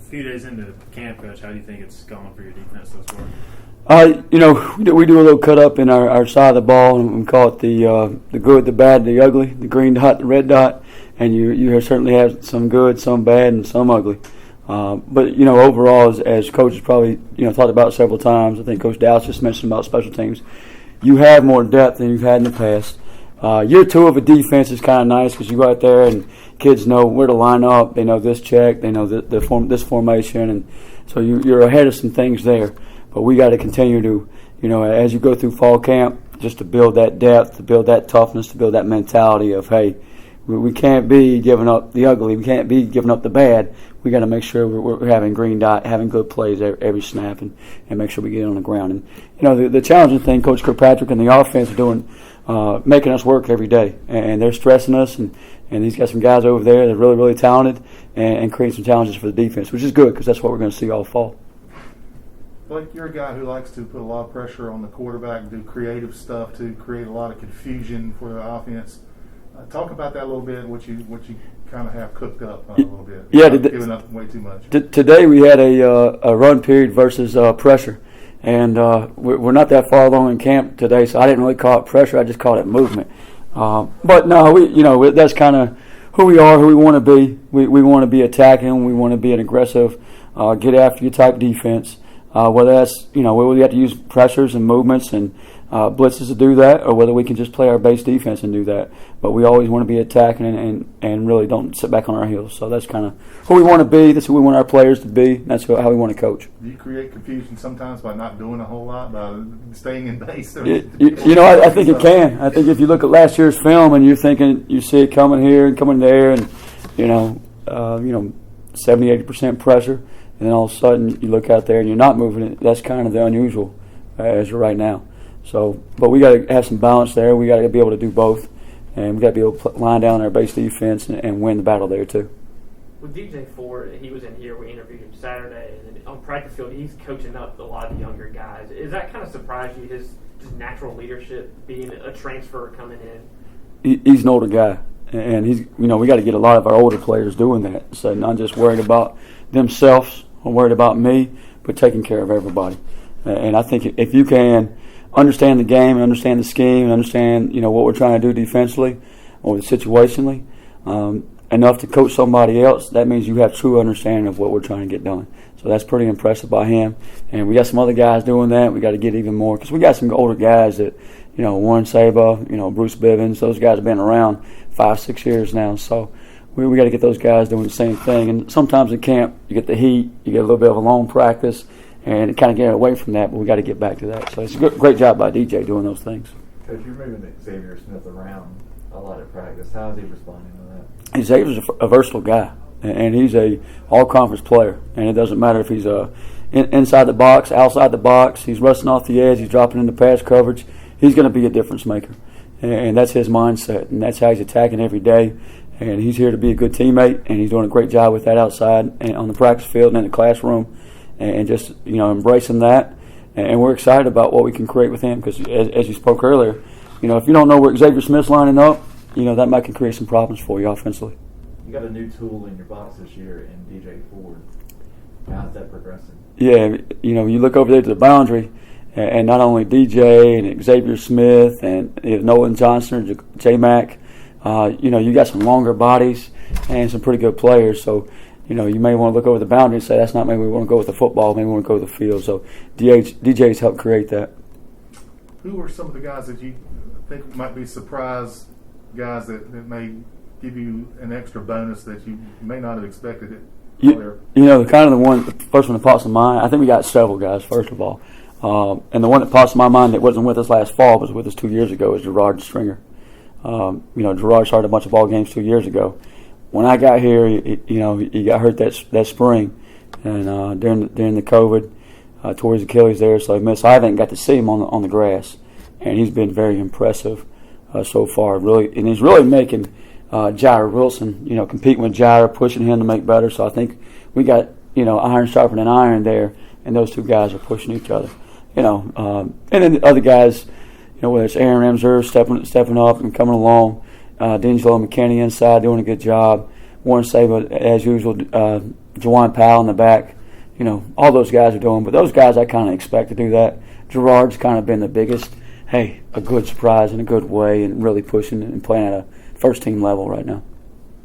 few days into camp, Coach, how do you think it's going for your defense thus far? We do a little cut up in our side of the ball, and we call it the good, the bad, the ugly, the green dot, the red dot, and you certainly have some good, some bad, and some ugly. But overall, as Coach has probably talked about several times, I think Coach Dallas just mentioned about special teams. You have more depth than you've had in the past. Year two of a defense is kind of nice because you go out there and kids know where to line up. They know this check. They know this formation, and so you're ahead of some things there. But we got to continue to, as you go through fall camp, just to build that depth, to build that toughness, to build that mentality of, hey, we can't be giving up the ugly. We can't be giving up the bad. We got to make sure we're having green dot, having good plays every snap, and make sure we get it on the ground. And the challenging thing, Coach Kirkpatrick and the offense are doing, making us work every day, and they're stressing us. And he's got some guys over there that are really, really talented, and creating some challenges for the defense, which is good because that's what we're going to see all fall. Blake, you're a guy who likes to put a lot of pressure on the quarterback, do creative stuff to create a lot of confusion for the offense. Talk about that a little bit, what you kind of have cooked up a little bit. Yeah, giving up way too much. Today we had a run period versus pressure, and we're not that far along in camp today, so I didn't really call it pressure. I just called it movement. But no, that's kind of who we are, who we want to be. We want to be attacking. We want to be an aggressive, get after you type defense. Whether that's whether we have to use pressures and movements and blitzes to do that, or whether we can just play our base defense and do that. But we always want to be attacking and really don't sit back on our heels. So that's kind of who we want to be. That's who we want our players to be. That's how we want to coach. Do you create confusion sometimes by not doing a whole lot, by staying in base? I think it can. I think if you look at last year's film and you're thinking you see it coming here and coming there, and 70-80% pressure. And then all of a sudden you look out there and you're not moving it. That's kind of the unusual as you're right now. So, but we got to have some balance there. We got to be able to do both, and we got to be able to line down our base defense and win the battle there too. With DJ Ford, he was in here. We interviewed him Saturday, and then on practice field, he's coaching up a lot of younger guys. Is that kind of surprised you? His just natural leadership, being a transfer coming in. He's an older guy, and he's we got to get a lot of our older players doing that. So not just worried about themselves. I'm worried about me, but taking care of everybody. And I think if you can understand the game and understand the scheme and understand what we're trying to do defensively or situationally enough to coach somebody else, that means you have true understanding of what we're trying to get done. So that's pretty impressive by him. And we got some other guys doing that. We got to get even more because we got some older guys that Warren Saba, Bruce Bivens. Those guys have been around 5-6 years now. So. We got to get those guys doing the same thing. And sometimes in camp, you get the heat, you get a little bit of a long practice, and kind of get away from that, but we got to get back to that. So it's a great job by DJ doing those things. Coach, you're moving Xavier Smith around a lot at practice. How is he responding to that? Xavier's a versatile guy, and he's a all-conference player. And it doesn't matter if he's inside the box, outside the box, he's rusting off the edge, he's dropping into pass coverage. He's going to be a difference maker. And that's his mindset, and that's how he's attacking every day. And he's here to be a good teammate, and he's doing a great job with that outside and on the practice field and in the classroom, and just embracing that. And we're excited about what we can create with him because, as you spoke earlier, if you don't know where Xavier Smith's lining up, that might can create some problems for you offensively. You got a new tool in your box this year in DJ Ford. How's that progressing? Yeah, you look over there to the boundary, and not only DJ and Xavier Smith and Nolan Johnson or J-Mac. You got some longer bodies and some pretty good players. So, you may want to look over the boundary and say, that's not maybe we want to go with the football, maybe we want to go with the field. So, DJ's helped create that. Who are some of the guys that you think might be surprise guys that may give you an extra bonus that you may not have expected it? The first one that pops in mind, I think we got several guys, first of all. And the one that pops in my mind that wasn't with us last fall, but was with us 2 years ago, is Gerard Stringer. Gerard started a bunch of ball games 2 years ago. When I got here, he got hurt that spring, and during the COVID, tore his Achilles there, so he missed. I haven't got to see him on the grass, and he's been very impressive so far. Really, and he's really making Jair Wilson, competing with Jair, pushing him to make better. So I think we got iron sharpening iron there, and those two guys are pushing each other. And then the other guys. Whether it's Aaron Emser stepping up and coming along, D'Angelo McKinney inside doing a good job, Warren Saba as usual Jawan Powell in the back. All those guys are doing, but those guys I kind of expect to do that. Gerard's kind of been the biggest, a good surprise in a good way and really pushing and playing at a first-team level right now.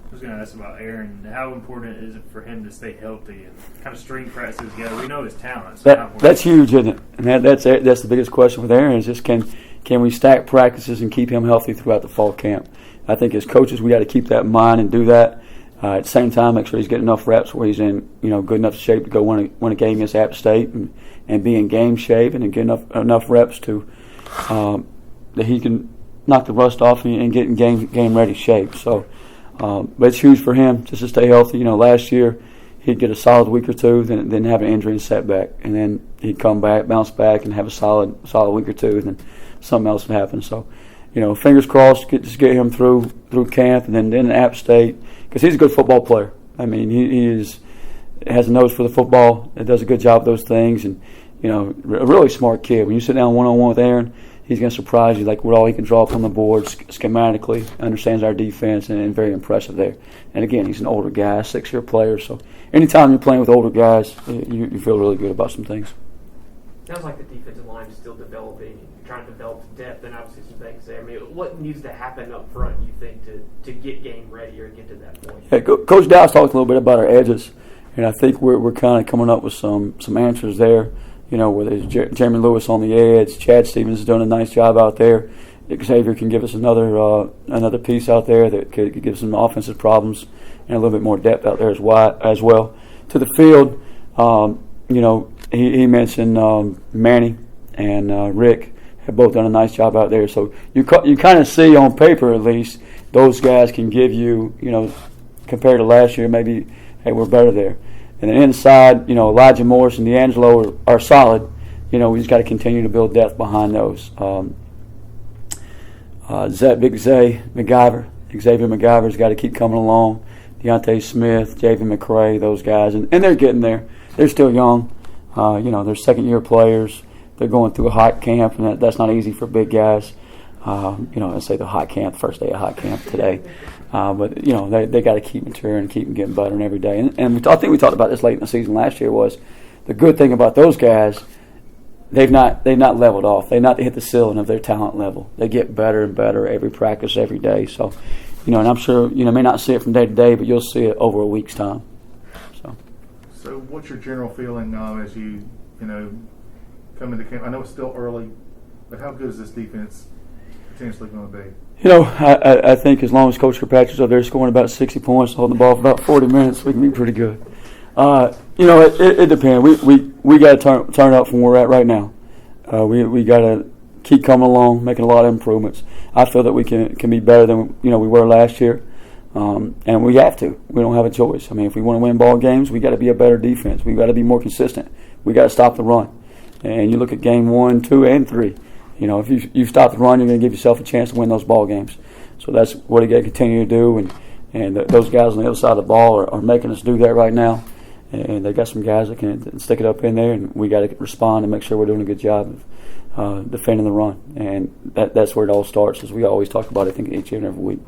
I was going to ask about Aaron. How important is it for him to stay healthy and kind of string practices together? We know his talent. So that's huge, isn't it? And that's the biggest question with Aaron is just can we stack practices and keep him healthy throughout the fall camp? I think as coaches we got to keep that in mind and do that. At the same time, make sure he's getting enough reps where he's in good enough shape to go win a game against App State and be in game shape and get enough reps to that he can knock the rust off and get in game ready shape. So, but it's huge for him just to stay healthy. Last year he'd get a solid week or two, then have an injury and setback, and then he'd come back, bounce back, and have a solid week or two, and then something else would happen. So, fingers crossed, just get him through camp, and then App State, because he's a good football player. I mean, he has a nose for the football, and does a good job of those things, and a really smart kid. When you sit down one-on-one with Aaron, he's going to surprise you, like what all he can draw up on the board schematically, understands our defense, and very impressive there. And again, he's an older guy, 6-year player, so anytime you're playing with older guys, you feel really good about some things. Sounds like the defensive line is still developing. You're trying to develop depth and obviously some things there. I mean, what needs to happen up front, you think, to get game ready or get to that point? Yeah, Coach Dow's talked a little bit about our edges, and I think we're kind of coming up with some answers there. Where there's Jeremy Lewis on the edge, Chad Stevens is doing a nice job out there. Xavier can give us another piece out there that could give some offensive problems and a little bit more depth out there as well. To the field, he mentioned Manny and Rick have both done a nice job out there. So you kind of see on paper at least those guys can give you, compared to last year, maybe, hey, we're better there. And then inside, Elijah Morris and D'Angelo are solid. We just got to continue to build depth behind those. Xavier McGiver's got to keep coming along. Deontay Smith, Javen McCray, those guys. And they're getting there. They're still young. They're second-year players. They're going through a hot camp, and that's not easy for big guys. Let's say the hot camp, first day of hot camp today. But they got to keep maturing and keep getting better every day. And I think we talked about this late in the season last year. Was the good thing about those guys? They've not leveled off. They've not hit the ceiling of their talent level. They get better and better every practice, every day. So, and I'm sure may not see it from day to day, but you'll see it over a week's time. So, what's your general feeling now as you come into camp? I know it's still early, but how good is this defense potentially going to be? I think as long as Coach Kirkpatrick's up there scoring about 60 points, holding the ball for about 40 minutes, we can be pretty good. It depends. We got to turn up from where we're at right now. We got to keep coming along, making a lot of improvements. I feel that we can be better than we were last year, and we have to. We don't have a choice. I mean, if we want to win ball games, we got to be a better defense. We got to be more consistent. We got to stop the run. And you look at game 1, 2, and 3. If you stop the run, you're going to give yourself a chance to win those ball games. So that's what you got to continue to do. And those guys on the other side of the ball are making us do that right now. And they got some guys that can stick it up in there, and we got to respond and make sure we're doing a good job of defending the run. And that's where it all starts, as we always talk about, I think, each and every week.